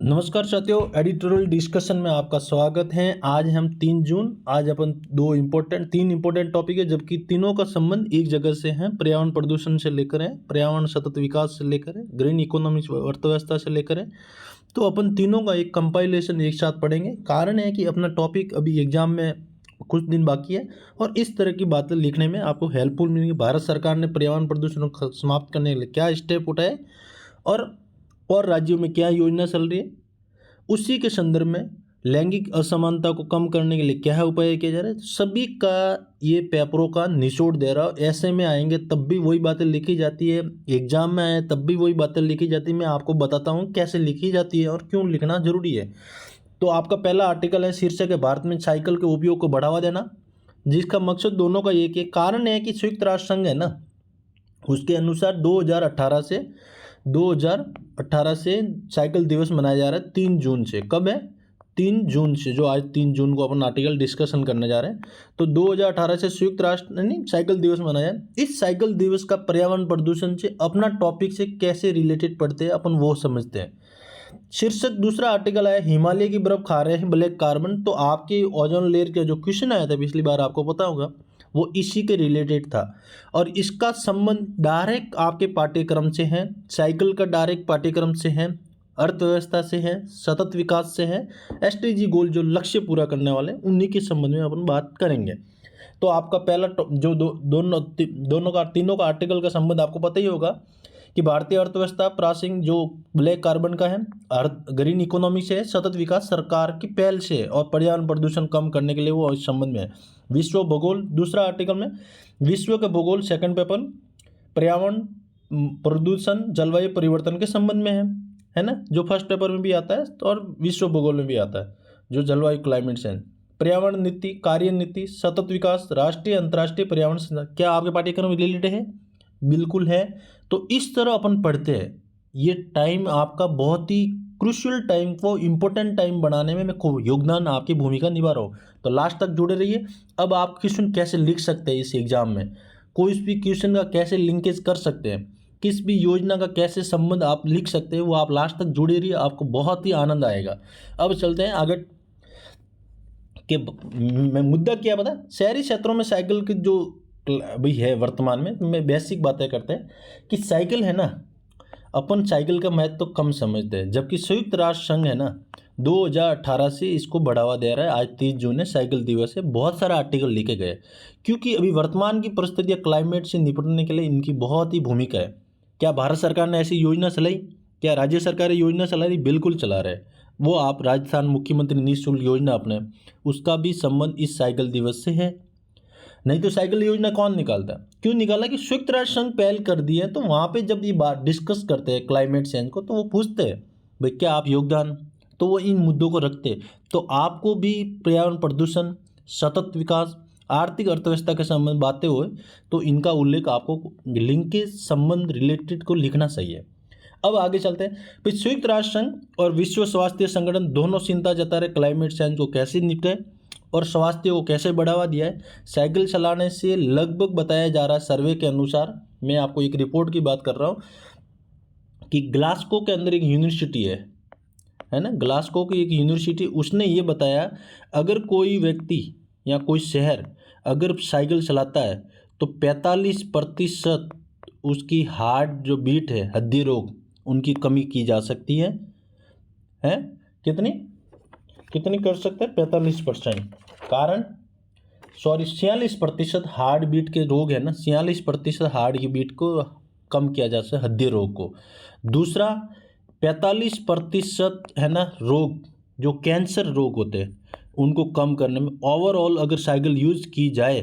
नमस्कार साथियों, editorial discussion में आपका स्वागत है। आज हम 3 जून, आज अपन तीन इम्पोर्टेंट टॉपिक है, जबकि तीनों का संबंध एक जगह से है। पर्यावरण प्रदूषण से लेकर है, पर्यावरण सतत विकास से लेकर है, ग्रीन इकोनॉमी अर्थव्यवस्था से लेकर है। तो अपन तीनों का एक कंपाइलेशन एक साथ पढ़ेंगे। कारण है कि अपना टॉपिक अभी एग्जाम में कुछ दिन बाकी है और इस तरह की बातें लिखने में आपको हेल्पफुल मिलेंगी। भारत सरकार ने पर्यावरण प्रदूषण को समाप्त करने के लिए क्या स्टेप उठाए और राज्यों में क्या योजना चल रही है, उसी के संदर्भ में लैंगिक असमानता को कम करने के लिए क्या उपाय किया जा रहा है, सभी का ये पेपरों का निचोड़ दे रहा हूँ। ऐसे में आएंगे तब भी वही बातें लिखी जाती है, एग्जाम में आए तब भी वही बातें लिखी जाती है। मैं आपको बताता हूँ कैसे लिखी जाती है और क्यों लिखना जरूरी है। तो आपका पहला आर्टिकल है, शीर्षक है भारत में साइकिल के उपयोग को बढ़ावा देना, जिसका मकसद दोनों का एक है। कारण है कि संयुक्त राष्ट्र संघ है ना, उसके अनुसार 2018 से साइकिल दिवस मनाया जा रहा है 3 जून से। कब है? 3 जून से, जो आज 3 जून को अपन आर्टिकल डिस्कशन करने जा रहे हैं। तो 2018 से संयुक्त राष्ट्र ने साइकिल दिवस मनाया। इस साइकिल दिवस का पर्यावरण प्रदूषण से अपना टॉपिक से कैसे रिलेटेड पढ़ते हैं अपन वो समझते हैं। शीर्षक दूसरा आर्टिकल है, हिमालय की बर्फ खा रहे हैं ब्लैक कार्बन। तो आपके ओजोन लेयर का जो क्वेश्चन आया था पिछली बार, आपको पता होगा, वो इसी के रिलेटेड था और इसका संबंध डायरेक्ट आपके पाठ्यक्रम से है। साइकिल का डायरेक्ट पाठ्यक्रम से है, अर्थव्यवस्था से है, सतत विकास से है, एसडीजी गोल जो लक्ष्य पूरा करने वाले उन्हीं के संबंध में अपन बात करेंगे। तो आपका पहला जो तीनों का आर्टिकल का संबंध आपको पता ही होगा कि भारतीय अर्थव्यवस्था प्राचीन जो ब्लैक कार्बन का है, ग्रीन इकोनॉमी से है, सतत विकास सरकार की पहल से है और पर्यावरण प्रदूषण कम करने के लिए वो इस संबंध में है। विश्व भूगोल दूसरा आर्टिकल में, विश्व के भूगोल सेकंड पेपर, पर्यावरण प्रदूषण जलवायु परिवर्तन के संबंध में है ना, जो फर्स्ट पेपर में भी आता है और विश्व भूगोल में भी आता है, जो जलवायु क्लाइमेट चेंज। पर्यावरण नीति, कार्य नीति, सतत विकास, राष्ट्रीय अंतर्राष्ट्रीय पर्यावरण, क्या आपके पाठ्यक्रम रिलेटेड है? बिल्कुल है। तो इस तरह अपन पढ़ते हैं। ये टाइम आपका बहुत ही क्रूशियल टाइम को इम्पोर्टेंट टाइम बनाने में मैं खूब योगदान आपकी भूमिका निभा रहा हूँ। तो लास्ट तक जुड़े रहिए। अब आप क्वेश्चन कैसे लिख सकते हैं इस एग्जाम में, कोई भी क्वेश्चन का कैसे लिंकेज कर सकते हैं, किस भी योजना का कैसे संबंध आप लिख सकते हैं, वो आप लास्ट तक जुड़े रहिए, आपको बहुत ही आनंद आएगा। अब चलते हैं आगे कि मैं मुद्दा क्या पता, शहरी क्षेत्रों में साइकिल की जो अभी है वर्तमान में बेसिक बातें करते हैं कि साइकिल है ना, अपन साइकिल का महत्व तो कम समझते हैं, जबकि संयुक्त राष्ट्र संघ है ना 2018 से इसको बढ़ावा दे रहा है। आज 30 जून है, साइकिल दिवस है। बहुत सारे आर्टिकल लिखे गए क्योंकि अभी वर्तमान की परिस्थितियाँ क्लाइमेट से निपटने के लिए इनकी बहुत ही भूमिका है। क्या भारत सरकार ने ऐसी योजना चलाई? क्या राज्य सरकारें योजना चला रही? बिल्कुल चला रहे। वो आप राजस्थान मुख्यमंत्री निःशुल्क योजना अपने, उसका भी संबंध इस साइकिल दिवस से है। नहीं तो साइकिल योजना कौन निकालता? क्यों निकाला? कि संयुक्त राष्ट्र संघ पहल कर दी है। तो वहाँ पे जब ये बात डिस्कस करते हैं क्लाइमेट चेंज को, तो वो पूछते हैं भाई क्या आप योगदान, तो वो इन मुद्दों को रखते हैं। तो आपको भी पर्यावरण प्रदूषण, सतत विकास, आर्थिक अर्थव्यवस्था के संबंध बातें हुए तो इनका उल्लेख आपको लिंक के संबंध रिलेटेड को लिखना चाहिए। अब आगे चलते हैं। फिर संयुक्त राष्ट्र संघ और विश्व स्वास्थ्य संगठन दोनों चिंता जता रहे क्लाइमेट चेंज को कैसे निपटे और स्वास्थ्य को कैसे बढ़ावा दिया है। साइकिल चलाने से लगभग बताया जा रहा है सर्वे के अनुसार, मैं आपको एक रिपोर्ट की बात कर रहा हूँ कि ग्लासगो के अंदर एक यूनिवर्सिटी है ना, ग्लासगो की एक यूनिवर्सिटी, उसने ये बताया अगर कोई व्यक्ति या कोई शहर अगर साइकिल चलाता है तो 45% उसकी हार्ट जो बीट है, हृदय रोग, उनकी कमी की जा सकती है। कितनी कितनी कर सकते हैं? 45%। कारण 46% हार्ट बीट के रोग है ना, 46% हार्ट की बीट को कम किया जा सकता है, हृदय रोग को। दूसरा 45% है ना रोग, जो कैंसर रोग होते हैं, उनको कम करने में ओवरऑल अगर साइकिल यूज की जाए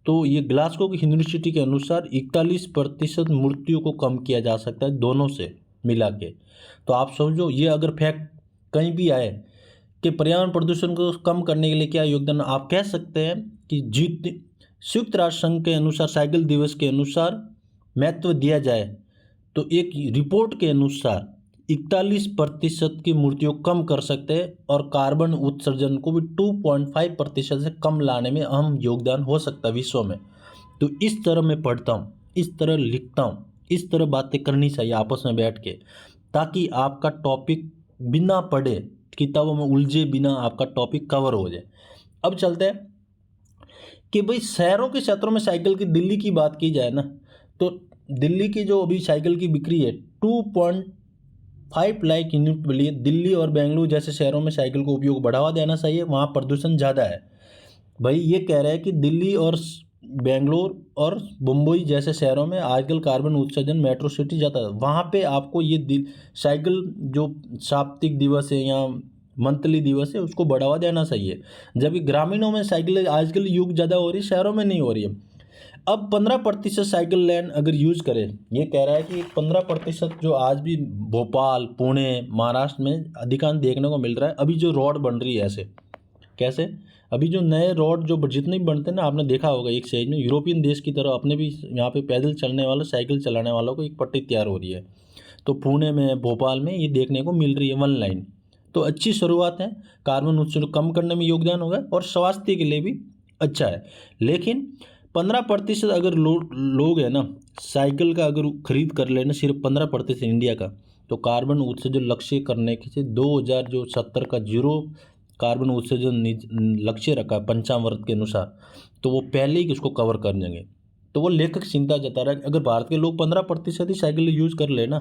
तो ये ग्लासगो की यूनिवर्सिटी के अनुसार 41% मृत्यु को कम किया जा सकता है दोनों से मिला के। तो आप समझो, ये अगर फैक्ट कहीं भी आए कि पर्यावरण प्रदूषण को कम करने के लिए क्या योगदान, आप कह सकते हैं कि संयुक्त राष्ट्र संघ के अनुसार साइकिल दिवस के अनुसार महत्व दिया जाए तो एक रिपोर्ट के अनुसार 41% की मृत्यु कम कर सकते हैं और कार्बन उत्सर्जन को भी 2.5% से कम लाने में अहम योगदान हो सकता है विश्व में। तो इस तरह मैं पढ़ता हूँ, इस तरह लिखता हूँ, इस तरह बातें करनी चाहिए आपस में बैठ के, ताकि आपका टॉपिक बिना पढ़े, किताबों में उलझे बिना आपका टॉपिक कवर हो जाए। अब चलते हैं कि भाई शहरों के क्षेत्रों में साइकिल की, दिल्ली की बात की जाए ना, तो दिल्ली की जो अभी साइकिल की बिक्री है 2.5 लाख यूनिट मिली है। दिल्ली और बेंगलुरु जैसे शहरों में साइकिल को उपयोग बढ़ावा देना चाहिए, वहाँ प्रदूषण ज़्यादा है। भाई ये कह रहे हैं कि दिल्ली और बेंगलोर और मुंबई जैसे शहरों में आजकल कार्बन उत्सर्जन मेट्रो सिटी जाता है, वहाँ पे आपको ये साइकिल जो साप्ताहिक दिवस है या मंथली दिवस है उसको बढ़ावा देना चाहिए। जबकि ग्रामीणों में साइकिल आजकल युग ज़्यादा हो रही है, शहरों में नहीं हो रही है। अब 15% साइकिल लेन अगर यूज़ करें, ये कह रहा है कि 15% जो आज भी भोपाल, पुणे, महाराष्ट्र में अधिकांश देखने को मिल रहा है। अभी जो रोड बन रही है, ऐसे कैसे अभी जो नए रोड जो जितने भी बनते हैं ना, आपने देखा होगा एक साइड में यूरोपियन देश की तरह अपने भी यहाँ पे पैदल चलने वालों, साइकिल चलाने वालों को एक पट्टी तैयार हो रही है। तो पुणे में, भोपाल में ये देखने को मिल रही है 1 लाइन। तो अच्छी शुरुआत है, कार्बन उत्सर्जन कम करने में योगदान होगा और स्वास्थ्य के लिए भी अच्छा है। लेकिन 15% अगर लोग है ना साइकिल का अगर खरीद कर लेना, सिर्फ 15% इंडिया का, तो कार्बन उत्सर्जन लक्ष्य करने के से 2070 का जीरो कार्बन उत्सर्जन लक्ष्य रखा है पंचामृत के अनुसार, तो वो पहले ही उसको कवर कर देंगे। तो वो लेखक चिंता जता रहा है कि अगर भारत के लोग 15% ही साइकिल यूज़ कर लेना,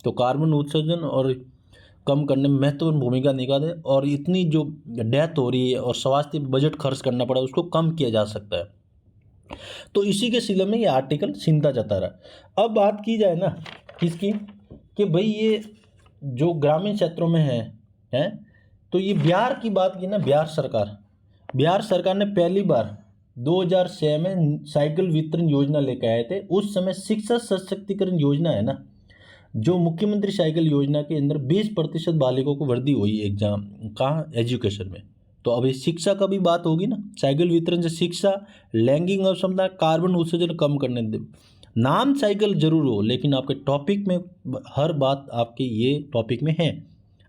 तो कार्बन उत्सर्जन और कम करने में महत्वपूर्ण भूमिका निभाते और इतनी जो डेथ हो रही है और स्वास्थ्य बजट खर्च करना पड़ा उसको कम किया जा सकता है। तो इसी के सिलसिले में ये आर्टिकल चिंता जता रहा है। अब बात की जाए ना किसकी, कि भाई ये जो ग्रामीण क्षेत्रों में है तो ये बिहार की बात की ना, बिहार सरकार ने पहली बार 2006 में साइकिल वितरण योजना लेकर आए थे। उस समय शिक्षा सशक्तिकरण योजना है ना, जो मुख्यमंत्री साइकिल योजना के अंदर 20% बालिकाओं को वर्दी हुई एग्जाम कहाँ, एजुकेशन में। तो अभी शिक्षा का भी बात होगी ना, साइकिल वितरण से शिक्षा, लैंगिक अक्षमता, कार्बन उत्सर्जन कम करने दे। नाम साइकिल जरूर हो लेकिन आपके टॉपिक में हर बात आपके ये टॉपिक में है।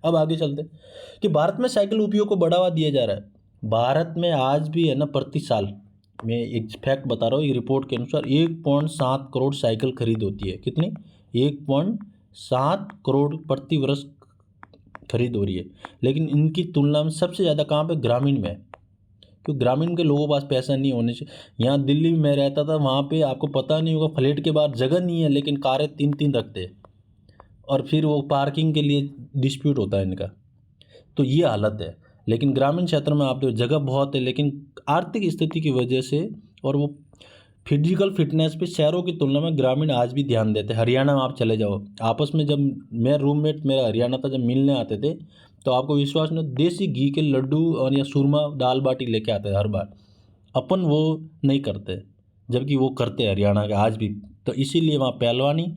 अब आगे चलते कि भारत में साइकिल उपयोग को बढ़ावा दिया जा रहा है। भारत में आज भी है ना, प्रति साल मैं एक फैक्ट बता रहा हूँ, ये रिपोर्ट के अनुसार 1.7 करोड़ साइकिल खरीद होती है। कितनी? 1.7 करोड़ प्रति वर्ष खरीद हो रही है। लेकिन इनकी तुलना में सबसे ज़्यादा कहाँ पे? ग्रामीण में है, क्योंकि ग्रामीण के लोगों के पास पैसा नहीं होने से। यहाँ दिल्ली में मैं रहता था, वहाँ पे आपको पता नहीं होगा, फ्लैट के बाहर जगह नहीं है लेकिन कारें 3-3 रखते हैं और फिर वो पार्किंग के लिए डिस्प्यूट होता है इनका। तो ये हालत है। लेकिन ग्रामीण क्षेत्र में आप देखो जगह बहुत है, लेकिन आर्थिक स्थिति की वजह से और वो फिजिकल फिटनेस पे शहरों की तुलना में ग्रामीण आज भी ध्यान देते हैं। हरियाणा में आप चले जाओ, आपस में जब मैं रूममेट मेरा हरियाणा था, जब मिलने आते थे तो आपको विश्वास नहीं, देसी घी के लड्डू और या सुरमा दाल बाटी लेके आते हैं हर बार। अपन वो नहीं करते, जबकि वो करते हैं हरियाणा के आज भी। तो इसीलिए वहाँ पहलवानी,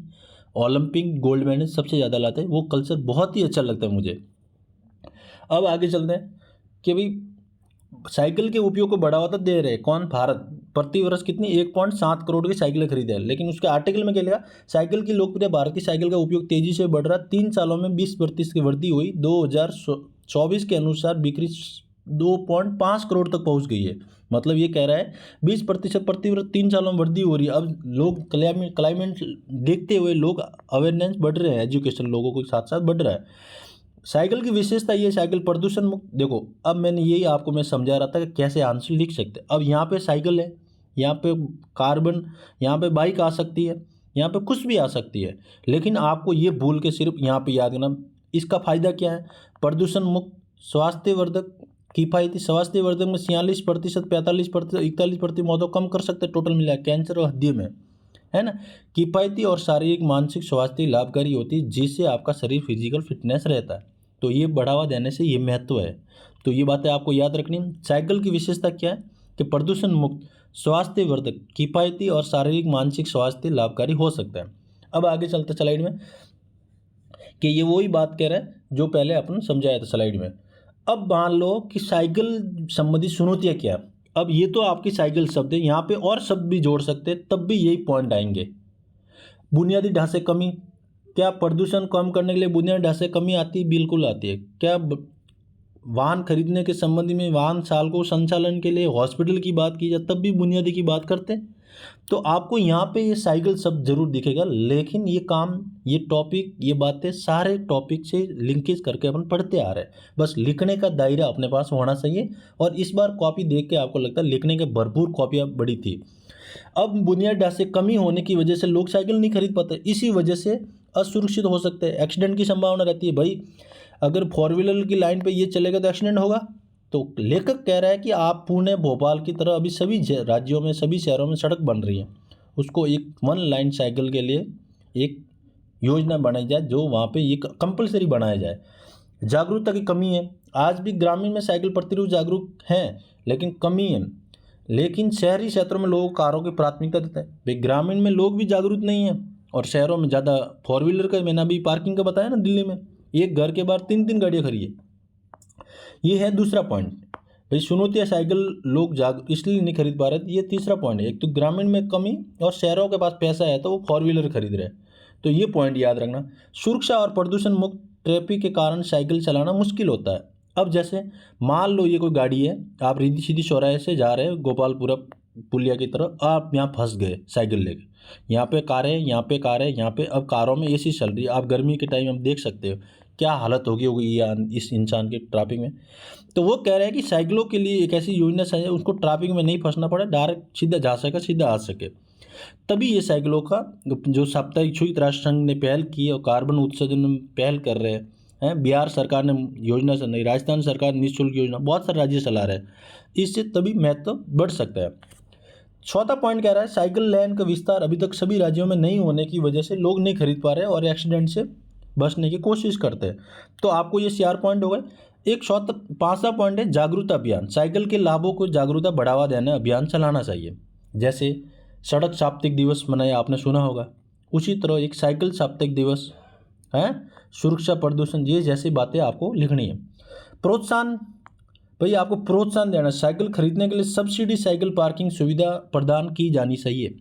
ओलंपिक गोल्ड मेडल सबसे ज़्यादा लाते हैं। वो कल्चर बहुत ही अच्छा लगता है मुझे। अब आगे चलते हैं कि भाई साइकिल के उपयोग को बढ़ावा तो दे रहे कौन? भारत। प्रति वर्ष कितनी? 1.7 करोड़ की साइकिलें खरीदे हैं। लेकिन उसके आर्टिकल में क्या लिखा? साइकिल की लोकप्रिय भारत की साइकिल का उपयोग तेजी से बढ़ रहा। 3 सालों में 20% की वृद्धि हुई। 2024 के अनुसार बिक्री 2.5 करोड़ तक पहुंच गई है। मतलब ये कह रहा है 20% प्रति वर्ष 3 सालों में वृद्धि हो रही है। अब लोग क्लाइमेट देखते हुए लोग अवेयरनेस बढ़ रहे हैं, एजुकेशन लोगों के साथ साथ बढ़ रहा है। साइकिल की विशेषता ये, साइकिल प्रदूषण मुक्त। देखो अब मैंने यही आपको मैं समझा रहा था कि कैसे आंसर लिख सकते। अब यहाँ पे साइकिल है, यहाँ पे कार्बन, यहाँ पे बाइक आ सकती है, यहाँ पे कुछ भी आ सकती है। लेकिन आपको ये भूल के सिर्फ यहाँ पे याद करना, इसका फायदा क्या है? प्रदूषण मुक्त, स्वास्थ्यवर्धक, किफ़ायती। स्वास्थ्यवर्धक में 46%, 45%, 41% मौतों कम कर सकते हैं टोटल मिला कैंसर और हृदय में, है ना। किफ़ायती और शारीरिक मानसिक स्वास्थ्य लाभकारी होती है, जिससे आपका शरीर फिजिकल फिटनेस रहता है। तो ये बढ़ावा देने से ये महत्व है। तो ये बातें आपको याद रखनी। साइकिल की विशेषता क्या है कि प्रदूषण मुक्त, स्वास्थ्यवर्धक, किफ़ायती और शारीरिक मानसिक स्वास्थ्य लाभकारी हो सकता है। अब आगे चलते स्लाइड में कि ये वही बात कह रहे हैं जो पहले अपन समझाया था स्लाइड में। अब मान लो कि साइकिल संबंधी चुनौतियाँ क्या। अब ये तो आपकी साइकिल शब्द है, यहाँ पे और शब्द भी जोड़ सकते हैं, तब भी यही पॉइंट आएंगे। बुनियादी ढांचे कमी। क्या प्रदूषण कम करने के लिए बुनियादी ढांचे कमी आती है? बिल्कुल आती है। क्या वाहन खरीदने के संबंध में वाहन चालकों संचालन के लिए हॉस्पिटल की बात की जाए तब भी बुनियादी की बात करते हैं? तो आपको यहाँ पे ये साइकिल शब्द जरूर दिखेगा, लेकिन ये काम, ये टॉपिक, ये बातें सारे टॉपिक से लिंकेज करके अपन पढ़ते आ रहे हैं। बस लिखने का दायरा अपने पास होना चाहिए। और इस बार कॉपी देख के आपको लगता है लिखने के भरपूर कॉपियाँ बड़ी थी। अब बुनियादी ढांचे कमी होने की वजह से लोग साइकिल नहीं खरीद पाते, इसी वजह से असुरक्षित हो सकते हैं, एक्सीडेंट की संभावना रहती है। भाई अगर 4 व्हीलर की लाइन पे ये चलेगा तो एक्सीडेंट होगा। तो लेखक कह रहा है कि आप पुणे, भोपाल की तरह अभी सभी राज्यों में, सभी शहरों में सड़क बन रही है, उसको एक 1 लाइन साइकिल के लिए एक योजना बनाई जाए, जो वहाँ पे ये कंपलसरी बनाया जाए। जागरूकता की कमी है, आज भी ग्रामीण में साइकिल प्रतिरूप जागरूक हैं, लेकिन कमी है। लेकिन शहरी क्षेत्रों में लोग कारों की प्राथमिकता देते हैं। भाई ग्रामीण में लोग भी जागरूक नहीं हैं, और शहरों में ज़्यादा 4 व्हीलर का, मैंने अभी पार्किंग का बताया ना, दिल्ली में एक घर के बाहर 3-3 गाड़ियाँ खड़ी है। ये है दूसरा पॉइंट। भाई चुनौतियाँ साइकिल लोग इसलिए नहीं खरीद पा रहे, ये तीसरा पॉइंट है। एक तो ग्रामीण में कमी, और शहरों के पास पैसा है तो वो 4 व्हीलर खरीद रहे हैं। तो ये पॉइंट याद रखना। सुरक्षा और प्रदूषण मुक्त ट्रैफिक के कारण साइकिल चलाना मुश्किल होता है। अब जैसे मान लो ये कोई गाड़ी है, आप रिद्धि सीधी चौराहे से जा रहे हैं गोपालपुरा पुलिया की तरफ, आप यहाँ फंस गए साइकिल लेके। यहाँ पे कार है, यहाँ पे कार है, यहाँ पे अब कारों में एसी चल रही है। आप गर्मी के टाइम आप देख सकते हो क्या हालत होगी इस इंसान के ट्रैफिक में। तो वो कह रहे हैं कि साइकिलों के लिए एक ऐसी योजना चाहिए, उसको ट्रैफिक में नहीं फंसना पड़े, डायरेक्ट सीधा जा सके, सीधा आ सके। तभी ये साइकिलों का जो साप्ताहिक संयुक्त राष्ट्र संघ ने पहल की और कार्बन उत्सर्जन में पहल कर रहे हैं। बिहार सरकार ने योजना चल रही, राजस्थान सरकार निःशुल्क योजना, बहुत सारे राज्य चला रहे हैं। इससे तभी महत्व बढ़ सकता है। चौथा पॉइंट कह रहा है साइकिल लेन का विस्तार अभी तक सभी राज्यों में नहीं होने की वजह से लोग नहीं खरीद पा रहे और एक्सीडेंट से बचने की कोशिश करते हैं। तो आपको ये 4 पॉइंट हो गए। एक 5वां पॉइंट है जागरूकता अभियान। साइकिल के लाभों को जागरूकता बढ़ावा देने अभियान चलाना चाहिए। जैसे सड़क साप्ताहिक दिवस मनाया, आपने सुना होगा, उसी तरह एक साइकिल साप्ताहिक दिवस है, सुरक्षा, प्रदूषण, ये जैसी बातें आपको लिखनी है। प्रोत्साहन, भाई आपको प्रोत्साहन देना, साइकिल खरीदने के लिए सब्सिडी साइकिल पार्किंग सुविधा प्रदान की जानी चाहिए।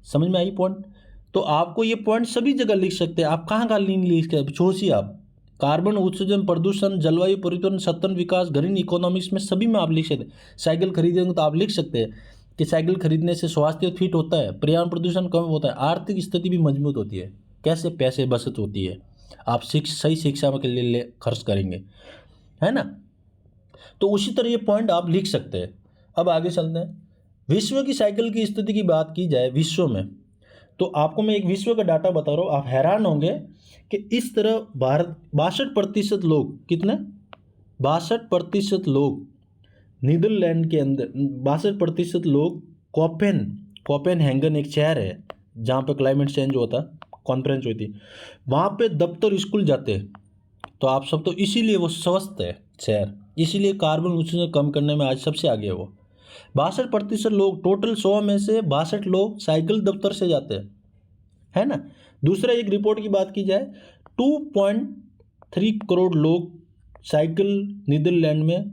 समझ में आई पॉइंट? तो आपको ये पॉइंट सभी जगह लिख सकते हैं। आप कहाँ लिख सकते, सोचिए आप, कार्बन उत्सर्जन, प्रदूषण, जलवायु परिवर्तन, सतत विकास, ग्रीन इकोनॉमिक्स में सभी में आप लिख सकते हैं। साइकिल खरीदेंगे तो आप लिख सकते हैं कि साइकिल खरीदने से स्वास्थ्य फिट होता है, पर्यावरण प्रदूषण कम होता है, आर्थिक स्थिति भी मजबूत होती है। कैसे? पैसे बचत होती है, आप सही शिक्षा के लिए खर्च करेंगे, है ना। तो उसी तरह ये पॉइंट आप लिख सकते हैं। अब आगे चलते हैं। विश्व की साइकिल की स्थिति की बात की जाए विश्व में, तो आपको मैं एक विश्व का डाटा बता रहा हूँ, आप हैरान होंगे कि इस तरह भारत 62% लोग, कितने? 62% लोग नीदरलैंड के अंदर, 62% लोग कोपेनहेगन एक शहर है जहाँ पे क्लाइमेट चेंज होता, कॉन्फ्रेंस हुई थी, वहाँ पे दफ्तर स्कूल जाते हैं। तो आप सब तो इसीलिए वो स्वस्थ है शहर, इसीलिए कार्बन उत्सर्जन कम करने में आज सबसे आगे है वो। 62% लोग, टोटल 100 में से 62 लोग साइकिल दफ्तर से जाते हैं, है ना। दूसरा, एक रिपोर्ट की बात की जाए, 2.3 करोड़ लोग साइकिल नीदरलैंड में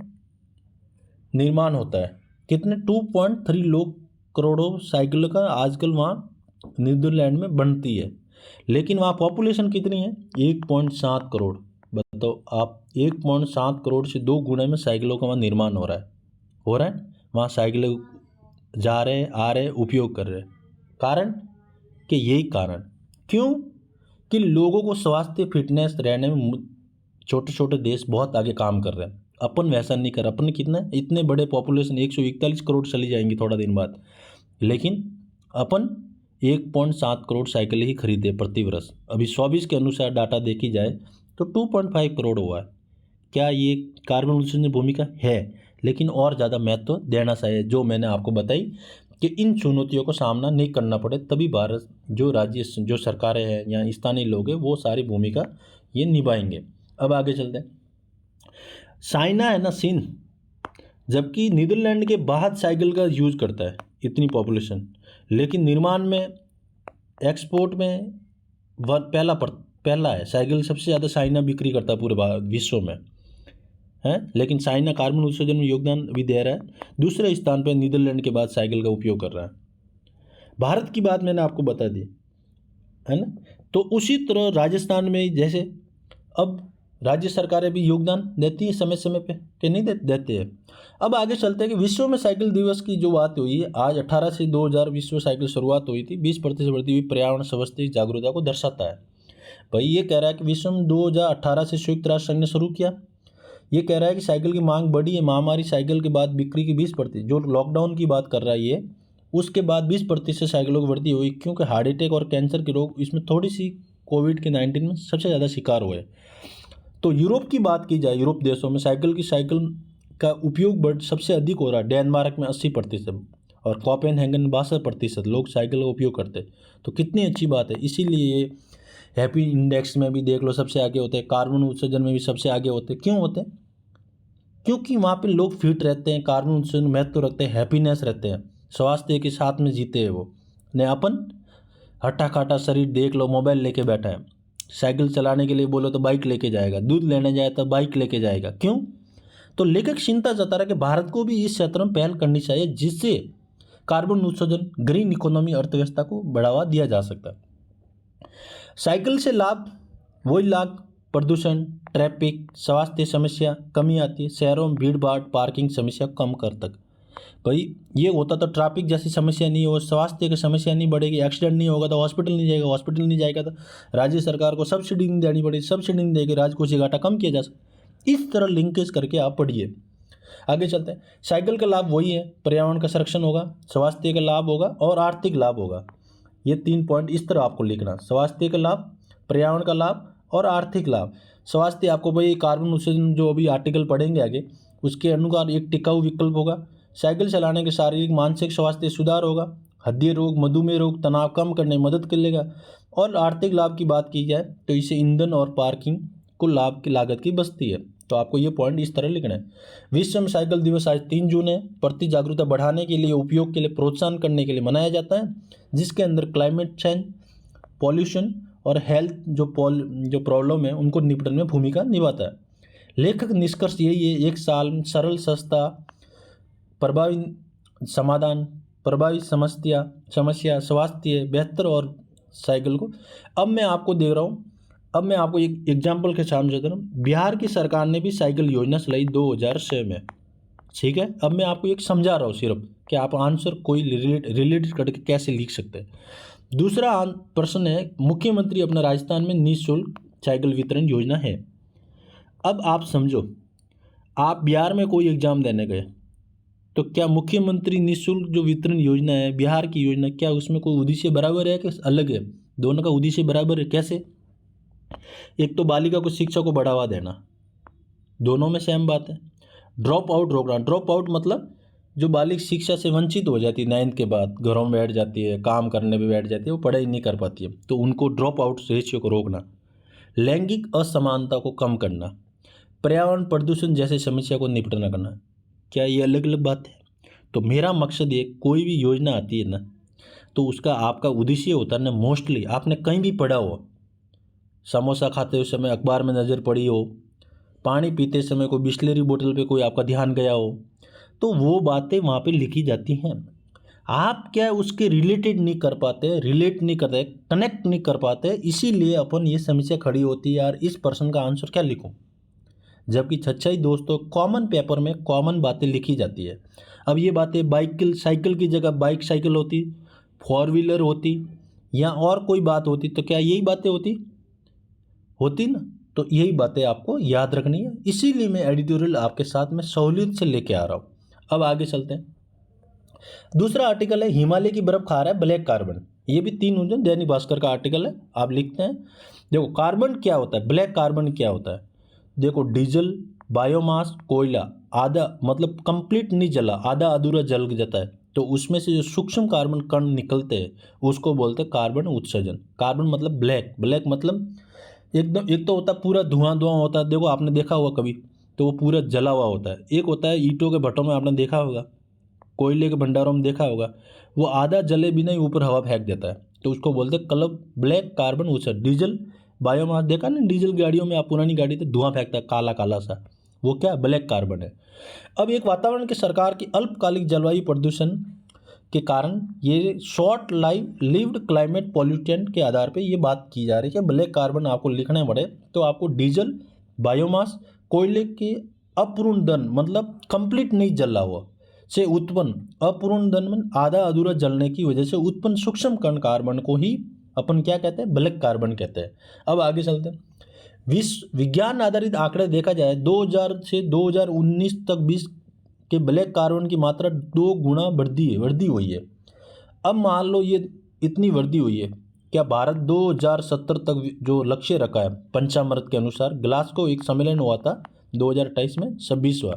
निर्माण होता है। कितने? 2.3 करोड़ों साइकिल का आजकल वहाँ नीदरलैंड में बनती है। लेकिन वहाँ पॉपुलेशन कितनी है? 1.7 करोड़। बताओ आप, 1.7 करोड़ से 2 गुना में साइकिलों का वहाँ निर्माण हो रहा है। वहाँ साइकिलें जा रहे हैं, आ रहे हैं, उपयोग कर रहे हैं। कारण कि यही कारण, क्यों कि लोगों को स्वास्थ्य फिटनेस रहने में छोटे छोटे देश बहुत आगे काम कर रहे हैं। अपन वैसा नहीं कर, अपन कितना, इतने बड़े पॉपुलेशन 141 करोड़ चली जाएंगी थोड़ा दिन बाद, लेकिन अपन 1.7 करोड़ साइकिल ही खरीदे प्रति वर्ष। अभी 24 के अनुसार डाटा देखी जाए तो 2.5 करोड़ हुआ है। क्या ये कार्बन उत्सर्जन भूमिका है? लेकिन और ज़्यादा महत्व देना चाहिए, जो मैंने आपको बताई कि इन चुनौतियों को सामना नहीं करना पड़े, तभी भारत, जो राज्य, जो सरकारें हैं या स्थानीय लोग हैं, वो सारी भूमिका ये निभाएंगे। अब आगे चलते हैं। चाइना है ना, चीन, जबकि नीदरलैंड के बाद साइकिल का यूज करता है, इतनी पॉपुलेशन, लेकिन निर्माण में, एक्सपोर्ट में पहला है। साइकिल सबसे ज़्यादा चाइना बिक्री करता है पूरे विश्व में, है। लेकिन चाइना कार्बन उत्सर्जन में योगदान भी दे रहा है, दूसरे स्थान पर नीदरलैंड के बाद साइकिल का उपयोग कर रहा है। भारत की बात मैंने आपको बता दी, है ना। तो उसी तरह राजस्थान में, जैसे अब राज्य सरकारें भी योगदान देती है समय समय पे कि नहीं देते हैं। अब आगे चलते हैं कि विश्व में साइकिल दिवस की जो बात हुई है, आज 18 से 2000 विश्व साइकिल शुरुआत हुई थी, 20% बढ़ती हुई पर्यावरण संबंधी जागरूकता को दर्शाता है। भाई ये कह रहा है कि विश्व में 2018 से संयुक्त राष्ट्र संघ ने शुरू किया। ये कह रहा है कि साइकिल की मांग बढ़ी है, महामारी साइकिल के बाद बिक्री की 20%, जो लॉकडाउन की बात कर रहा है ये, उसके बाद 20% साइकिलों की वृद्धि हुई, क्योंकि हार्ट अटैक और कैंसर के रोग इसमें थोड़ी सी कोविड के 19 में सबसे ज़्यादा शिकार हुए। तो यूरोप की बात की जाए, यूरोप देशों में साइकिल का उपयोग सबसे अधिक हो रहा है। डेनमार्क में 80% और कोपेनहेगन 62% लोग साइकिल का उपयोग करते हैं। तो कितनी अच्छी बात है। इसीलिए ये हैप्पी इंडेक्स में भी देख लो सबसे आगे होते हैं, कार्बन उत्सर्जन में भी सबसे आगे होते हैं। क्यों होते हैं? क्योंकि वहाँ पे लोग फिट रहते हैं, कार्बन उत्सर्जन महत्व रखते हैं, हैप्पीनेस रहते हैं, स्वास्थ्य के साथ में जीते हैं वो। ने अपन हट्टा खाटा शरीर देख लो, मोबाइल लेके बैठा है। साइकिल चलाने के लिए बोलो तो बाइक लेके जाएगा, दूध लेने जाए तो बाइक लेके जाएगा। क्यों? तो लेखक चिंता जता रहा है कि भारत को भी इस क्षेत्र में पहल करनी चाहिए, जिससे कार्बन उत्सर्जन, ग्रीन इकोनॉमी, अर्थव्यवस्था को बढ़ावा दिया जा सकता है। साइकिल से लाभ वही लाभ, प्रदूषण, ट्रैफिक, स्वास्थ्य समस्या कमी आती है, शहरों में भीड़ भाड़, पार्किंग समस्या कम कर तक। भाई ये होता तो ट्रैफिक जैसी समस्या नहीं हो, स्वास्थ्य की समस्या नहीं बढ़ेगी, एक्सीडेंट नहीं होगा तो हॉस्पिटल नहीं जाएगा, हॉस्पिटल नहीं जाएगा तो राज्य सरकार को सब्सिडी नहीं देनी पड़ेगी, सब्सिडी नहीं देगी, राजकोषीय घाटा कम किया जा सकता। इस तरह लिंकेज करके आप पढ़िए। आगे चलते हैं। साइकिल का लाभ वही है, पर्यावरण का संरक्षण होगा, स्वास्थ्य का लाभ होगा और आर्थिक लाभ होगा। ये 3 पॉइंट इस तरह आपको लिखना, स्वास्थ्य का लाभ, पर्यावरण का लाभ और आर्थिक लाभ। स्वास्थ्य आपको भाई कार्बन उत्सर्जन जो अभी आर्टिकल पढ़ेंगे आगे, उसके अनुसार एक टिकाऊ विकल्प होगा। साइकिल चलाने के शारीरिक मानसिक स्वास्थ्य सुधार होगा, हृदय रोग, मधुमेह रोग, तनाव कम करने में मदद करेगा। और आर्थिक लाभ की बात की जाए तो इससे ईंधन और पार्किंग को लाभ की लागत की बचती है। तो आपको ये पॉइंट इस तरह लिखना है। विश्व में साइकिल दिवस आज 3 जून है। प्रति जागरूकता बढ़ाने के लिए, उपयोग के लिए, प्रोत्साहन करने के लिए मनाया जाता है, जिसके अंदर क्लाइमेट चेंज, पॉल्यूशन और हेल्थ जो प्रॉब्लम है उनको निपटने में भूमिका निभाता है। लेखक निष्कर्ष यही है, एक साल सरल, सस्ता, प्रभावी समाधान, प्रभावी समस्या, स्वास्थ्य बेहतर और साइकिल को। अब मैं आपको देख रहा हूँ, अब मैं आपको एक एग्जाम्पल के सामने देता हूँ। बिहार की सरकार ने भी साइकिल योजना चलाई 2006 में, ठीक है। अब मैं आपको एक समझा रहा हूँ सिर्फ कि आप आंसर कोई रिलेटेड करके कैसे लिख सकते हैं। दूसरा प्रश्न है, मुख्यमंत्री अपना राजस्थान में निःशुल्क साइकिल वितरण योजना है। अब आप समझो, आप बिहार में कोई एग्जाम देने गए तो क्या मुख्यमंत्री निःशुल्क जो वितरण योजना है बिहार की योजना, क्या उसमें कोई उद्देश्य बराबर है कि अलग है? दोनों का उद्देश्य बराबर है। कैसे? एक तो बालिका को शिक्षा को बढ़ावा देना, दोनों में सेम बात है। ड्रॉप आउट रोकना, ड्रॉप आउट मतलब जो बालिक शिक्षा से वंचित हो जाती है 9th के बाद, घरों में बैठ जाती है, काम करने पे बैठ जाती है, वो पढ़ाई नहीं कर पाती है, तो उनको ड्रॉप आउट रेशियो को रोकना। लैंगिक असमानता को कम करना, पर्यावरण प्रदूषण जैसे समस्या को निपटना करना। क्या ये अलग अलग बात है? तो मेरा मकसद ये, कोई भी योजना आती है ना, तो उसका आपका उद्देश्य होता है ना, मोस्टली आपने कहीं भी पढ़ा हो, समोसा खाते हुए समय अखबार में नज़र पड़ी हो, पानी पीते समय कोई बिस्लेरी बोतल पे कोई आपका ध्यान गया हो, तो वो बातें वहाँ पे लिखी जाती हैं। आप क्या उसके रिलेटेड नहीं कर पाते, रिलेट नहीं करते, कनेक्ट नहीं कर पाते, इसीलिए अपन ये समस्या खड़ी होती है यार, इस प्रश्न का आंसर क्या लिखूं। जबकि सच्चाई दोस्तों, कॉमन पेपर में कॉमन बातें लिखी जाती है। अब ये बातें साइकिल की जगह बाइक साइकिल होती, 4 व्हीलर होती या और कोई बात होती, तो क्या यही बातें होती ना? तो यही बातें आपको याद रखनी है, इसीलिए मैं एडिटोरियल आपके साथ में सहूलियत से लेके आ रहा हूँ। अब आगे चलते हैं। दूसरा आर्टिकल है, हिमालय की बर्फ खा रहा है ब्लैक कार्बन। ये भी 3 जून दैनिक भास्कर का आर्टिकल है, आप लिखते हैं। देखो कार्बन क्या होता है, ब्लैक कार्बन क्या होता है। देखो डीजल, बायोमास, कोयला, आधा मतलब कंप्लीट नहीं जला, आधा अधूरा जल जाता है, तो उसमें से जो सूक्ष्म कार्बन कण निकलते हैं उसको बोलते हैं कार्बन उत्सर्जन। कार्बन मतलब ब्लैक मतलब एकदम, एक तो होता है पूरा धुआं होता है, देखो आपने देखा होगा कभी, तो वो पूरा जला हुआ होता है। एक होता है ईंटों के भट्टों में, आपने देखा होगा, कोयले के भंडारों में देखा होगा, वो आधा जले बिना ही ऊपर हवा फेंक देता है, तो उसको बोलते हैं क्लब ब्लैक कार्बन उत्सर्जन। डीजल, बायोमास देखा ना, डीजल गाड़ियों में, आप पुरानी गाड़ी तो धुआं फेंकता है काला काला सा, वो क्या ब्लैक कार्बन है। अब एक वातावरण की सरकार की अल्पकालिक जलवायु प्रदूषण के कारण ये शॉर्ट लिव्ड क्लाइमेट पॉल्यूटेंट के आधार पे ये बात की जा रही है कि ब्लैक कार्बन आपको लिखना पड़े तो आपको डीजल, बायोमास कोयले के अपूर्ण दहन मतलब कंप्लीट नहीं जला हुआ से उत्पन्न, अपूर्ण दहन में आधा अधूरा जलने की वजह से उत्पन्न सूक्ष्म कण कार्बन को ही अपन क्या कहते हैं, ब्लैक कार्बन कहते हैं। अब आगे चलते हैं। विश्व विज्ञान आधारित आंकड़े देखा जाए 2000 से 2019 तक विश्व के ब्लैक कार्बन की मात्रा 2 गुना वृद्धि हुई है। अब मान लो ये इतनी वृद्धि हुई है, क्या भारत 2070 तक जो लक्ष्य रखा है पंचामृत के अनुसार, ग्लासगो एक सम्मेलन हुआ था 2028 में 26वां,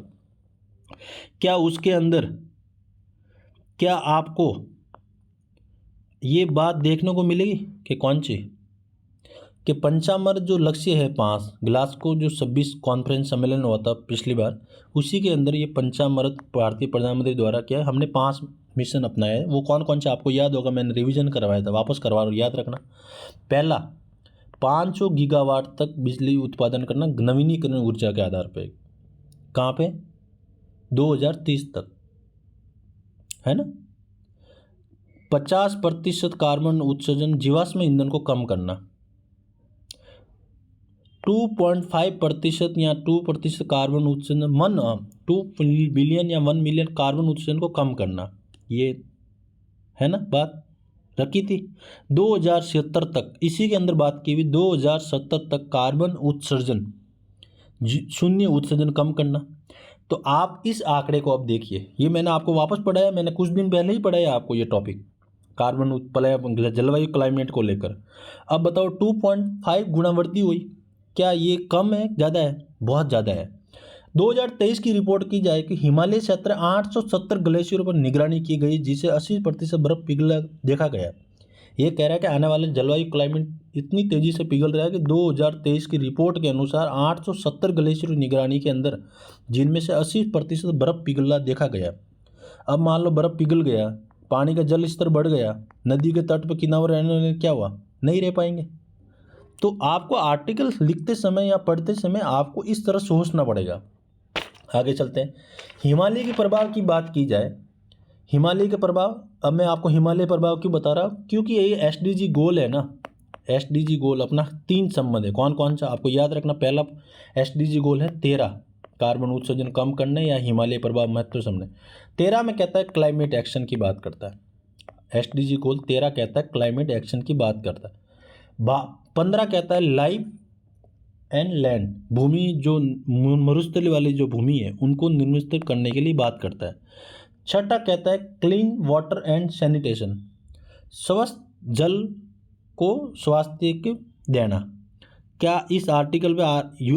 क्या उसके अंदर क्या आपको ये बात देखने को मिलेगी कि कौन सी कि पंचामृत जो लक्ष्य है 5, ग्लासगो जो 26 कॉन्फ्रेंस सम्मेलन हुआ था पिछली बार, उसी के अंदर ये पंचामृत भारतीय प्रधानमंत्री द्वारा क्या है, हमने 5 मिशन अपनाए हैं। वो कौन कौन से आपको याद होगा, मैंने रिवीजन करवाया था, वापस करवा रहा हूं, याद रखना। पहला 500 गीगावाट तक बिजली उत्पादन करना नवीनीकरण ऊर्जा के आधार पर, कहाँ पे 2030 तक, है ना। 50% कार्बन उत्सर्जन जीवाश्म ईंधन को कम करना, 2.5% या 2% कार्बन उत्सर्जन 2 बिलियन या 1 मिलियन कार्बन उत्सर्जन को कम करना, ये है ना बात रखी थी। 2070 तक, इसी के अंदर बात की हुई, 2070 तक कार्बन उत्सर्जन 0 उत्सर्जन कम करना। तो आप इस आंकड़े को अब देखिए, ये मैंने आपको वापस पढ़ाया, मैंने कुछ दिन पहले ही पढ़ाया आपको ये टॉपिक कार्बन जलवायु क्लाइमेट को लेकर। अब बताओ 2.5 गुना वृद्धि हुई, क्या ये कम है ज़्यादा है? बहुत ज़्यादा है। 2023 की रिपोर्ट की जाए कि हिमालय क्षेत्र 870 ग्लेशियरों पर निगरानी की गई, जिसे 80% बर्फ पिघला देखा गया। ये कह रहा है कि आने वाले जलवायु क्लाइमेट इतनी तेज़ी से पिघल रहा है कि 2023 की रिपोर्ट के अनुसार 870 ग्लेशियर निगरानी के अंदर, जिनमें से 80% बर्फ पिघला देखा गया। अब मान लो बर्फ पिघल गया, पानी का जल स्तर बढ़ गया, नदी के तट पर किनारे रहने वाले क्या हुआ, नहीं रह पाएंगे। तो आपको आर्टिकल लिखते समय या पढ़ते समय आपको इस तरह सोचना पड़ेगा। आगे चलते हैं। हिमालय के प्रभाव की बात की जाए, हिमालय के प्रभाव, अब मैं आपको हिमालय प्रभाव क्यों बता रहा हूँ, क्योंकि ये एसडीजी गोल है ना, एसडीजी गोल अपना 3 संबंध है, कौन कौन सा आपको याद रखना। पहला एसडीजी गोल है 13, कार्बन उत्सर्जन कम करने या हिमालय प्रभाव महत्व समझने। 13 में कहता है क्लाइमेट एक्शन की बात करता है, एसडीजी गोल 13 कहता है क्लाइमेट एक्शन की बात करता है। 15 कहता है लाइफ एंड लैंड, भूमि जो मरुस्थलीय वाली जो भूमि है उनको निर्मित करने के लिए बात करता है। 6 कहता है क्लीन वाटर एंड सैनिटेशन, स्वस्थ जल को स्वास्थ्य के देना। क्या इस आर्टिकल पे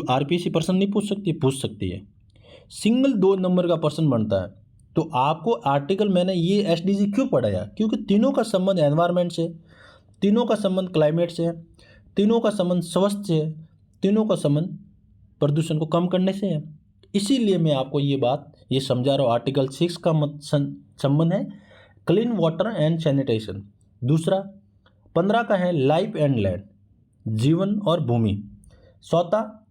आरपीसी प्रश्न नहीं पूछ सकती? पूछ सकती है। सिंगल 2 नंबर का प्रश्न बनता है। तो आपको आर्टिकल मैंने ये एसडीजी क्यों पढ़ाया, क्योंकि तीनों का संबंध एनवायरनमेंट से, तीनों का संबंध क्लाइमेट से है, तीनों का संबंध स्वास्थ्य से है, तीनों का संबंध प्रदूषण को कम करने से है। इसीलिए मैं आपको ये बात ये समझा रहा हूँ। आर्टिकल 6 का संबंध है क्लीन वाटर एंड सैनिटेशन। दूसरा 15 का है लाइफ एंड लैंड, जीवन और भूमि।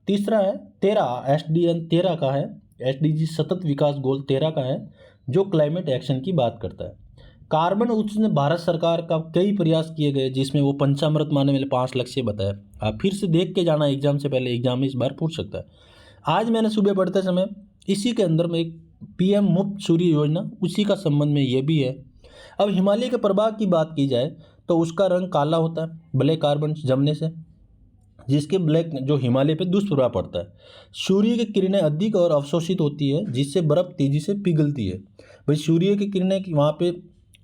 तीसरा है 13 एसडीएन 13 का है, एसडीजी सतत विकास गोल 13 का है, जो क्लाइमेट एक्शन की बात करता है। कार्बन उत्सर्जन भारत सरकार का कई प्रयास किए गए, जिसमें वो पंचामृत माने वाले 5 लक्ष्य बताया। आप फिर से देख के जाना एग्जाम से पहले, एग्जाम में इस बार पूछ सकता है। आज मैंने सुबह पढ़ते समय इसी के अंदर में एक पीएम मुफ्त सूर्य योजना, उसी का संबंध में ये भी है। अब हिमालय के प्रभाव की बात की जाए तो उसका रंग काला होता है ब्लैक कार्बन जमने से, जिसके ब्लैक जो हिमालय पे दुष्प्रभाव पड़ता है। सूर्य की किरणें अधिक और अवशोषित होती है, जिससे बर्फ़ तेज़ी से पिघलती है। भाई सूर्य की किरणें वहाँ पे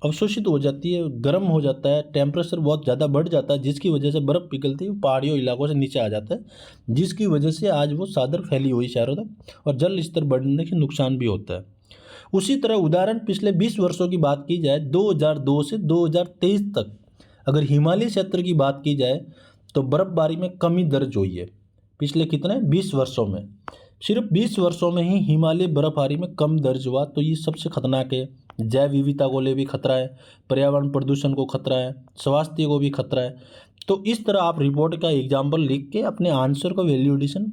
अवशोषित हो जाती है, गर्म हो जाता है, टेम्परेचर बहुत ज़्यादा बढ़ जाता है, जिसकी वजह से बर्फ़ पिघलती है, पहाड़ियों इलाकों से नीचे आ जाता है, जिसकी वजह से आज वो चादर फैली हुई शहरों तक, और जल स्तर बढ़ने से नुकसान भी होता है। उसी तरह उदाहरण पिछले 20 वर्षों की बात की जाए, 2002 से 2023 तक अगर हिमालय क्षेत्र की बात की जाए तो बर्फबारी में कमी दर्ज हुई है। पिछले कितने 20 वर्षों में, सिर्फ 20 वर्षों में ही हिमालय बर्फबारी में कम दर्ज हुआ। तो ये सबसे खतरनाक है। जैव विविधता को ले भी खतरा है, पर्यावरण प्रदूषण को खतरा है, स्वास्थ्य को भी खतरा है। तो इस तरह आप रिपोर्ट का एग्जाम्पल लिख के अपने आंसर को वैल्यू एडिशन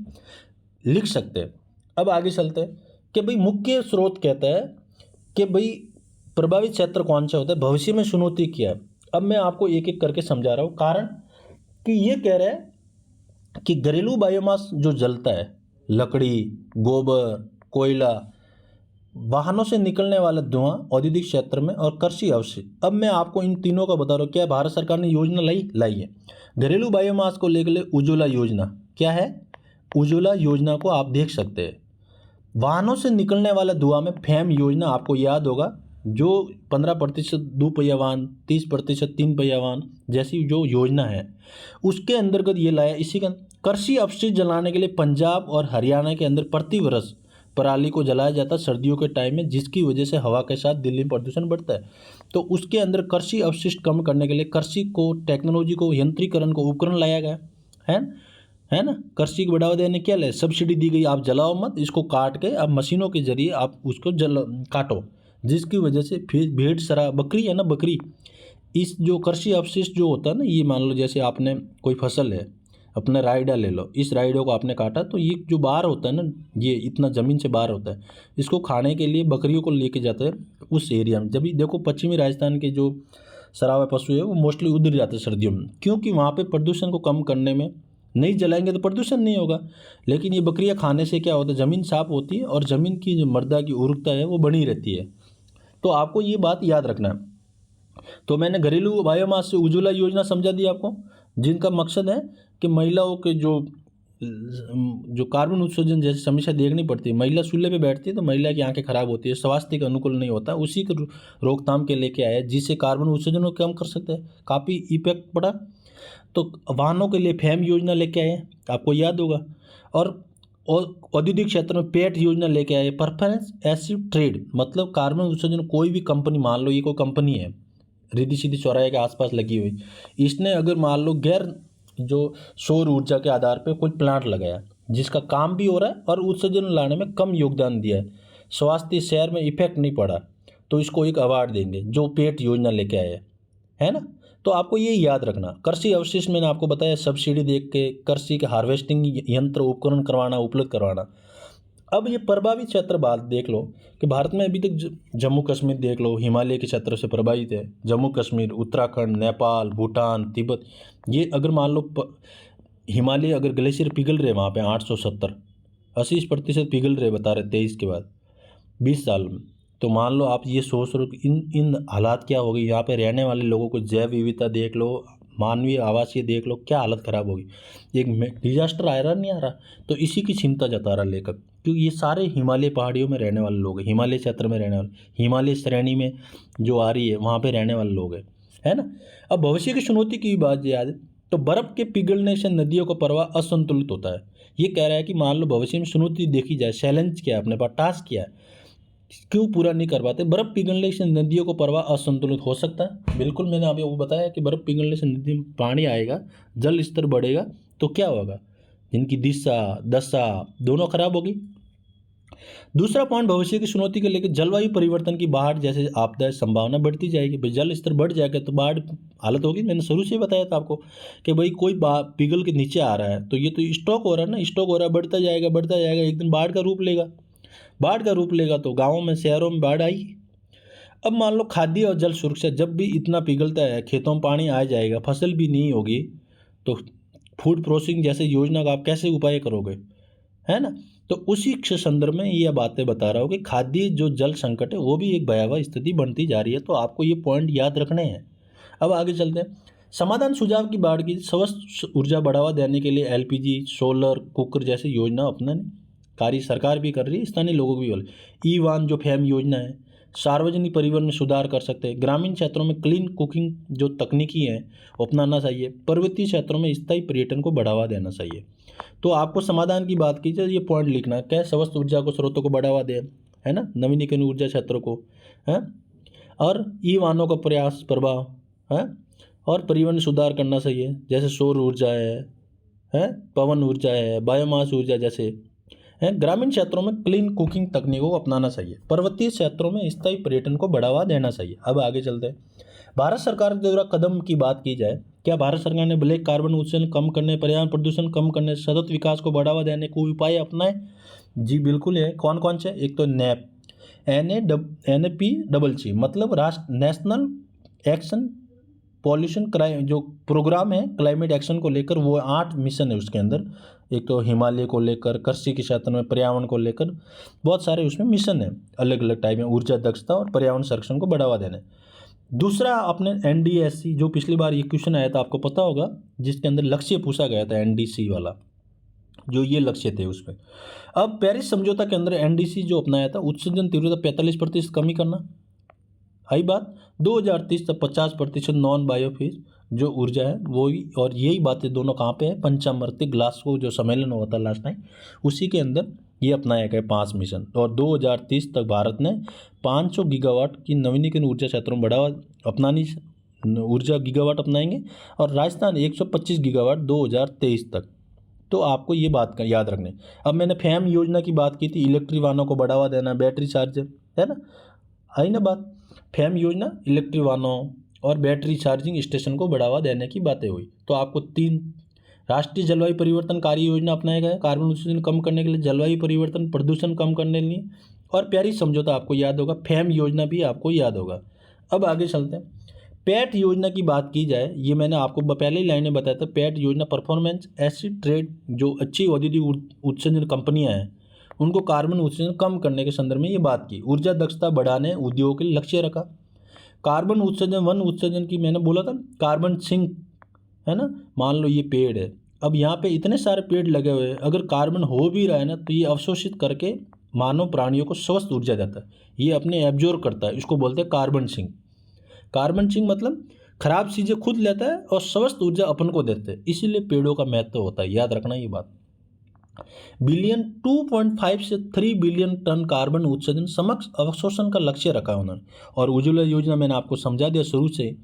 लिख सकते हैं। अब आगे चलते हैं कि भाई मुख्य स्रोत कहता है कि भाई प्रभावित क्षेत्र कौन सा होता है, भविष्य में चुनौती क्या है। अब मैं आपको एक एक करके समझा रहा हूँ। कारण कि ये कह रहा है कि घरेलू बायोमास जो जलता है लकड़ी, गोबर, कोयला, वाहनों से निकलने वाला धुआं औद्योगिक क्षेत्र में और कृषि अवशिष्ट। अब मैं आपको इन तीनों का बता रहा हूँ क्या भारत सरकार ने योजना लाई है। घरेलू बायोमास को लेकर उज्ज्वला योजना क्या है, उज्ज्वला योजना को आप देख सकते हैं। वाहनों से निकलने वाला धुआं में फैम योजना आपको याद होगा, जो 15% दोपहिया वाहन, 30% तीन पहिया वाहन जैसी जो योजना है उसके अंतर्गत ये लाया। इसी का कृषि अपशिष्ट जलाने के लिए पंजाब और हरियाणा के अंदर प्रति वर्ष पराली को जलाया जाता है सर्दियों के टाइम में, जिसकी वजह से हवा के साथ दिल्ली में प्रदूषण बढ़ता है। तो उसके अंदर कृषि अपशिष्ट कम करने के लिए कृषि को, टेक्नोलॉजी को, यंत्रीकरण को, उपकरण लाया गया है ना। कृषि को बढ़ावा देने क्या ले, सब्सिडी दी गई, आप जलाओ मत, इसको काट के आप मशीनों के जरिए आप उसको काटो, जिसकी वजह से फिर भेड़ सरा बकरी है ना, बकरी, इस जो कृषि अपशिष्ट जो होता है ना, ये मान लो जैसे आपने कोई फसल है, अपना राइडा ले लो, इस राइडो को आपने काटा तो ये जो बाहर होता है ना, ये इतना ज़मीन से बाहर होता है, इसको खाने के लिए बकरियों को लेके जाते हैं उस एरिया में। जब भी देखो पश्चिमी राजस्थान के जो सरावा पशु है वो मोस्टली उधर जाते हैं सर्दियों में, क्योंकि वहाँ पे प्रदूषण को कम करने में, नहीं जलाएंगे तो प्रदूषण नहीं होगा। लेकिन ये बकरियाँ खाने से क्या होता है, ज़मीन साफ होती है और ज़मीन की जो मृदा की उर्वरकता है वो बनी रहती है। तो आपको ये बात याद रखना है। तो मैंने घरेलू बायोमास से उज्ज्वला योजना समझा दी आपको, जिनका मकसद है कि महिलाओं के जो कार्बन उत्सर्जन जैसी समस्या देखनी पड़ती है, महिला चूल्हे पे बैठती है तो महिला की आंखें खराब होती है, स्वास्थ्य के अनुकूल नहीं होता, उसी के रोकथाम के लेके आया, जिससे कार्बन उत्सर्जन को कम कर सकते हैं, काफ़ी इफेक्ट पड़ा। तो वाहनों के लिए फैम योजना लेके आए, आपको याद होगा। और औद्योगिक क्षेत्र में पेट योजना लेके आए, प्रेफरेंस एसिड ट्रेड, मतलब कार्बन उत्सर्जन कोई भी कंपनी, मान लो ये कोई कंपनी है रिद्धि सिद्धि चौराहे के आसपास लगी हुई, इसने अगर मान लो गैर जो सौर ऊर्जा के आधार पे कोई प्लांट लगाया जिसका काम भी हो रहा है और उत्सर्जन लाने में कम योगदान दिया है, स्वास्थ्य शहर में इफेक्ट नहीं पड़ा, तो इसको एक अवार्ड देंगे, जो पेट योजना लेके आए है ना। तो आपको ये याद रखना। कृषि अवशिष्ट मैंने आपको बताया, सब्सिडी दे के कृषि के हार्वेस्टिंग यंत्र उपकरण करवाना, उपलब्ध करवाना। अब ये प्रभावित क्षेत्र बात देख लो कि भारत में अभी तक जम्मू कश्मीर देख लो, हिमालय के क्षेत्र से प्रभावित है। जम्मू कश्मीर, उत्तराखंड, नेपाल, भूटान, तिब्बत, ये अगर मान लो हिमालय अगर ग्लेशियर पिघल रहे वहाँ पे 870-80% पिघल रहे बता रहे 23 के बाद 20 साल में, तो मान लो आप ये सोच रहे हो कि इन हालात क्या होगी, यहाँ पे रहने वाले लोगों को जैव विविधता देख लो, मानवीय आवासीय देख लो, क्या हालत ख़राब होगी। एक डिजास्टर आ रहा नहीं आ रहा, तो इसी की चिंता जता रहा लेखक, क्योंकि ये सारे हिमालय पहाड़ियों में रहने वाले लोग हैं, हिमालय क्षेत्र में रहने वाले, हिमालय श्रेणी में जो आ रही है वहाँ पे रहने वाले लोग हैं, है ना। अब भविष्य की चुनौती की बात याद है, तो बर्फ़ के पिघलने से नदियों का प्रवाह असंतुलित होता है। ये कह रहा है कि मान लो भविष्य में चुनौती देखी जाए, चैलेंज क्या है अपने पास, टास्क क्या है, क्यों पूरा नहीं कर पाते। बर्फ़ पिघलने से नदियों का प्रवाह असंतुलित हो सकता है, बिल्कुल मैंने अभी वो बताया कि बर्फ़ पिघलने से नदी में पानी आएगा, जल स्तर बढ़ेगा, तो क्या होगा, जिनकी दिशा दशा दोनों खराब होगी। दूसरा पॉइंट, भविष्य की चुनौती के लेकर जलवायु परिवर्तन की बाढ़ जैसे आपदा संभावना बढ़ती जाएगी। भाई जल स्तर बढ़ जाएगा तो बाढ़ हालत होगी। मैंने शुरू से बताया था आपको कि भाई कोई पिघल के नीचे आ रहा है तो ये तो स्टॉक हो रहा है ना, स्टॉक हो रहा है, बढ़ता जाएगा बढ़ता जाएगा, एक दिन बाढ़ का रूप लेगा, बाढ़ का रूप लेगा तो गाँवों में शहरों में बाढ़ आएगी। अब मान लो खाद्य और जल सुरक्षा, जब भी इतना पिघलता है खेतों में पानी आ जाएगा, फसल भी नहीं होगी, तो फूड प्रोसेसिंग जैसे योजना का आप कैसे उपाय करोगे, है ना। तो उसी संदर्भ में ये बातें बता रहा हूँ कि खाद्य जो जल संकट है वो भी एक भयावह स्थिति बनती जा रही है, तो आपको ये पॉइंट याद रखने हैं। अब आगे चलते हैं। समाधान सुझाव की बात की, स्वच्छ ऊर्जा बढ़ावा देने के लिए एलपीजी, सोलर कुकर जैसी योजना अपनाने कार्य सरकार भी कर रही है, स्थानीय लोगों को भी बोले। ई वाहन जो फैम योजना है, सार्वजनिक परिवहन में सुधार कर सकते हैं। ग्रामीण क्षेत्रों में क्लीन कुकिंग जो तकनीकी है वो अपनाना चाहिए। पर्वतीय क्षेत्रों में स्थायी पर्यटन को बढ़ावा देना चाहिए। तो आपको समाधान की बात की जाए, ये पॉइंट लिखना है, क्या स्वच्छ ऊर्जा को स्रोतों को बढ़ावा दे, है ना, नवीनीकरण ऊर्जा क्षेत्रों को है, और ई वाहनों का प्रयास प्रभाव है, और परिवहन सुधार करना चाहिए, जैसे सौर ऊर्जा है, पवन ऊर्जा है, बायोमास ऊर्जा जैसे है। ग्रामीण क्षेत्रों में क्लीन कुकिंग तकनीकों को अपनाना चाहिए। पर्वतीय क्षेत्रों में स्थायी पर्यटन को बढ़ावा देना चाहिए। अब आगे चलते हैं। भारत सरकार के द्वारा कदम की बात की जाए, क्या भारत सरकार ने ब्लैक कार्बन उत्सर्जन कम करने, पर्यावरण प्रदूषण कम करने, सतत विकास को बढ़ावा देने कोई उपाय अपनाए? जी बिल्कुल है। कौन कौन से? एक तो नैप, NAPCC, मतलब राष्ट्र नेशनल एक्शन पॉल्यूशन जो प्रोग्राम है क्लाइमेट एक्शन को लेकर, वो 8 मिशन है उसके अंदर। एक तो हिमालय को लेकर, कृषि के क्षेत्र में, पर्यावरण को लेकर बहुत सारे उसमें मिशन है अलग अलग टाइप में, ऊर्जा दक्षता और पर्यावरण संरक्षण को बढ़ावा देना। दूसरा आपने NDSC, जो पिछली बार ये क्वेश्चन आया था आपको पता होगा, जिसके अंदर लक्ष्य पूछा गया था NDC वाला, जो ये लक्ष्य थे उसमें। अब पेरिस समझौता के अंदर NDC जो अपनाया था, उत्सर्जन तीव्रता 45% कमी करना, आई बात। 2030 तक 50% नॉन बायोफ्यूल जो ऊर्जा है वो ही, और यही बातें दोनों कहाँ पे है, पंचामृति ग्लासगो जो सम्मेलन हुआ था लास्ट टाइम, उसी के अंदर ये अपनाया गया 5 मिशन। और 2030 तक भारत ने 500 गीगावाट की नवीनीकरण ऊर्जा क्षेत्रों में बढ़ावा अपनानी, ऊर्जा गीगावाट अपनाएंगे, और राजस्थान 125 गीगावाट 2023 तक। तो आपको ये बात का याद रखने। अब मैंने फैम योजना की बात की थी, इलेक्ट्रिक वाहनों को बढ़ावा देना, बैटरी चार्जर, है ना, आई ना बात। फैम योजना इलेक्ट्रिक वाहनों और बैटरी चार्जिंग स्टेशन को बढ़ावा देने की बातें हुई। तो आपको 3 राष्ट्रीय जलवायु परिवर्तन कार्य योजना अपनाया गया, कार्बन उत्सर्जन कम करने के लिए, जलवायु परिवर्तन प्रदूषण कम करने के लिए, और पेरिस समझौता आपको याद होगा, फैम योजना भी आपको याद होगा। अब आगे चलते हैं। पैट योजना की बात की जाए, ये मैंने आपको पहले ही लाइन में बताया था, पैट योजना परफॉर्मेंस एसिड ट्रेड, जो अच्छी औद्योगिक उत्सर्जन कंपनियां हैं उनको कार्बन उत्सर्जन कम करने के संदर्भ में ये बात की। ऊर्जा दक्षता बढ़ाने उद्योग के लिए लक्ष्य रखा। कार्बन उत्सर्जन, वन उत्सर्जन की मैंने बोला था, कार्बन सिंक, है ना, मान लो ये पेड़ है, अब यहाँ पे इतने सारे पेड़ लगे हुए हैं, अगर कार्बन हो भी रहा है ना, तो ये अवशोषित करके मानव प्राणियों को स्वस्थ ऊर्जा देता है, ये अपने एब्जॉर्ब करता है, इसको बोलते हैं कार्बन सिंक। कार्बन सिंक मतलब खराब चीज़ें खुद लेता है और स्वस्थ ऊर्जा अपन को देते हैं, इसीलिए पेड़ों का महत्व होता है, याद रखना ये बात। बिलियन 2.5 से 3 बिलियन टन कार्बन उत्सर्जन समक्ष अवशोषण का लक्ष्य रखा उन्होंने। और उज्ज्वला योजना मैंने आपको समझा दिया शुरू से।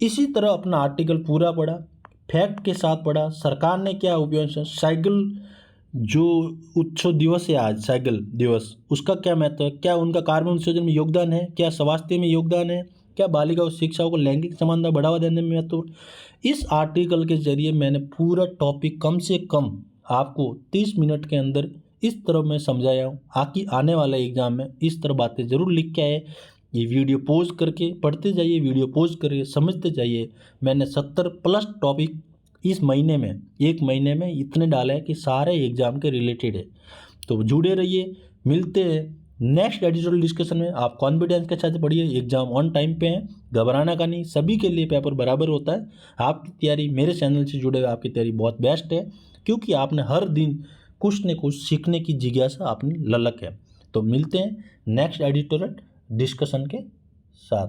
इसी तरह अपना आर्टिकल पूरा पढ़ा, फैक्ट के साथ पढ़ा, सरकार ने क्या उपयोग, साइकिल जो उत्सव दिवस है आज, साइकिल दिवस, उसका क्या महत्व है, क्या उनका कार्बन उत्सर्जन में योगदान है, क्या स्वास्थ्य में योगदान है, क्या बालिका शिक्षाओं को लैंगिक समानता बढ़ावा देने में महत्व। इस आर्टिकल के जरिए मैंने पूरा टॉपिक कम से कम आपको 30 मिनट के अंदर इस तरह मैं समझाया हूँ। आने वाले एग्जाम में इस तरह बातें ज़रूर लिख के आए। ये वीडियो पॉज करके पढ़ते जाइए, वीडियो पॉज करके समझते जाइए। मैंने 70+ टॉपिक इस महीने में, 1 महीने में इतने डाले हैं कि सारे एग्जाम के रिलेटेड है। तो जुड़े रहिए, मिलते हैं नेक्स्ट एडिटोरियल डिस्कशन में। आप कॉन्फिडेंस के साथ पढ़िए, एग्जाम ऑन टाइम पे है, घबराना का नहीं, सभी के लिए पेपर बराबर होता है। आपकी तैयारी मेरे चैनल से जुड़े हुए, आपकी तैयारी बहुत बेस्ट है, क्योंकि आपने हर दिन कुछ न कुछ सीखने की जिज्ञासा आपने ललक है। तो मिलते हैं नेक्स्ट एडिटोरियल डिस्कशन के साथ।